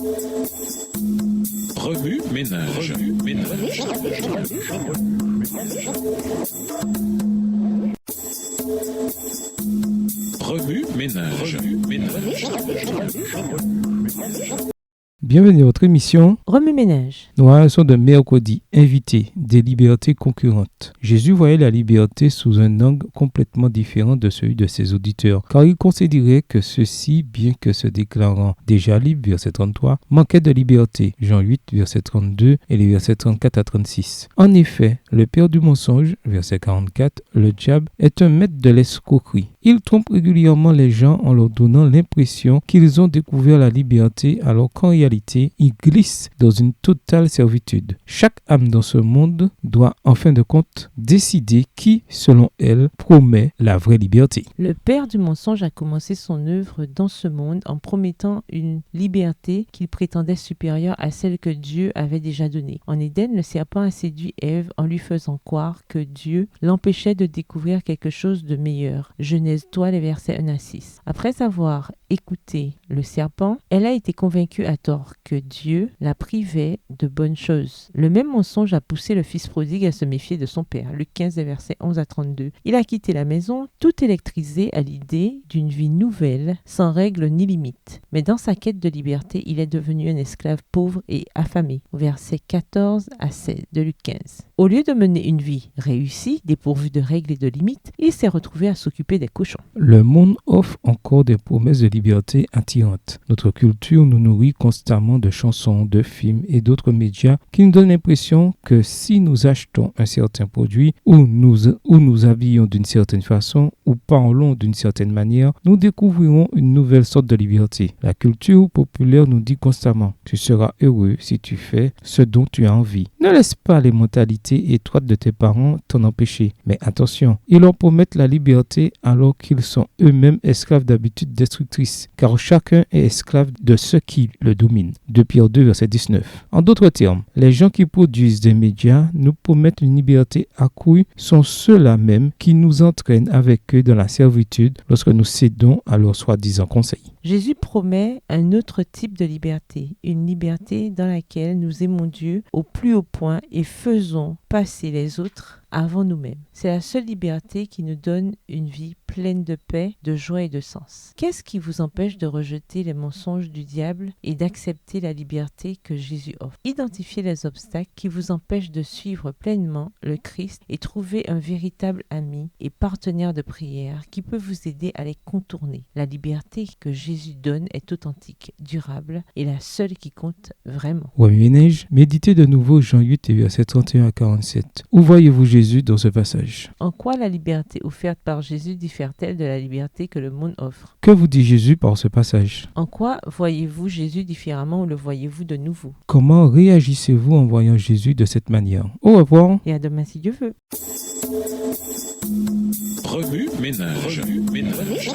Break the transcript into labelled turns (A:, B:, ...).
A: Remue ménage. Remue ménage.
B: Bienvenue à votre émission
C: Remue ménage.
B: Nous réalisons de mercredi invité des libertés concurrentes. Jésus voyait la liberté sous un angle complètement différent de celui de ses auditeurs, car il considérait que ceux-ci, bien que se déclarant déjà libres, verset 33, manquaient de liberté, Jean 8, verset 32 et les versets 34 à 36. En effet, le père du mensonge, verset 44, le diable, est un maître de l'escroquerie. Il trompe régulièrement les gens en leur donnant l'impression qu'ils ont découvert la liberté alors qu'en réalité, ils glissent dans une totale servitude. Chaque âme dans ce monde doit, en fin de compte, décider qui, selon elle, promet la vraie liberté.
C: Le père du mensonge a commencé son œuvre dans ce monde en promettant une liberté qu'il prétendait supérieure à celle que Dieu avait déjà donnée. En Éden, le serpent a séduit Ève en lui faisant croire que Dieu l'empêchait de découvrir quelque chose de meilleur. Genèse 3, les versets 1 à 6. Après avoir écouté le serpent, elle a été convaincue à tort que Dieu la privait de bonnes choses. Le même mensonge a poussé le fils prodigue à se méfier de son père. Luc 15, versets 11 à 32. Il a quitté la maison, tout électrisé à l'idée d'une vie nouvelle, sans règles ni limites. Mais dans sa quête de liberté, il est devenu un esclave pauvre et affamé. Versets 14 à 16 de Luc 15. Au lieu de mener une vie réussie, dépourvue de règles et de limites, il s'est retrouvé à s'occuper des cochons.
B: Le monde offre encore des promesses de liberté attirantes. Notre culture nous nourrit constamment de chansons, de films et d'autres médias qui nous donnent l'impression que si nous achetons un certain produit ou nous habillons d'une certaine façon ou parlons d'une certaine manière, nous découvrirons une nouvelle sorte de liberté. La culture populaire nous dit constamment « Tu seras heureux si tu fais ce dont tu as envie ». Ne laisse pas les mentalités étroites de tes parents t'en empêcher. Mais attention, ils leur promettent la liberté alors qu'ils sont eux-mêmes esclaves d'habitudes destructrices, car chacun est esclave de ce qui le domine. 2 Pierre 2, verset 19. En d'autres termes, les gens qui produisent des médias nous promettent une liberté accrue sont ceux-là même qui nous entraînent avec eux dans la servitude lorsque nous cédons à leurs soi-disant conseils.
C: Jésus promet un autre type de liberté, une liberté dans laquelle nous aimons Dieu au plus haut point et faisons passer les autres avant nous-mêmes. C'est la seule liberté qui nous donne une vie pleine de paix, de joie et de sens. Qu'est-ce qui vous empêche de rejeter les mensonges du diable et d'accepter la liberté que Jésus offre? Identifiez les obstacles qui vous empêchent de suivre pleinement le Christ et trouver un véritable ami et partenaire de prière qui peut vous aider à les contourner. La liberté que Jésus donne est authentique, durable et la seule qui compte vraiment.
B: Ménage, méditez de nouveau Jean 8 et versets 31 à 47. Où voyez-vous Jésus dans ce passage?
C: En quoi la liberté offerte par Jésus diffère-t-elle de la liberté que le monde offre?
B: Que vous dit Jésus par ce passage?
C: En quoi voyez-vous Jésus différemment ou le voyez-vous de nouveau?
B: Comment réagissez-vous en voyant Jésus de cette manière? Au revoir.
C: Et à demain si Dieu veut.
A: Remue ménage. Remue ménage.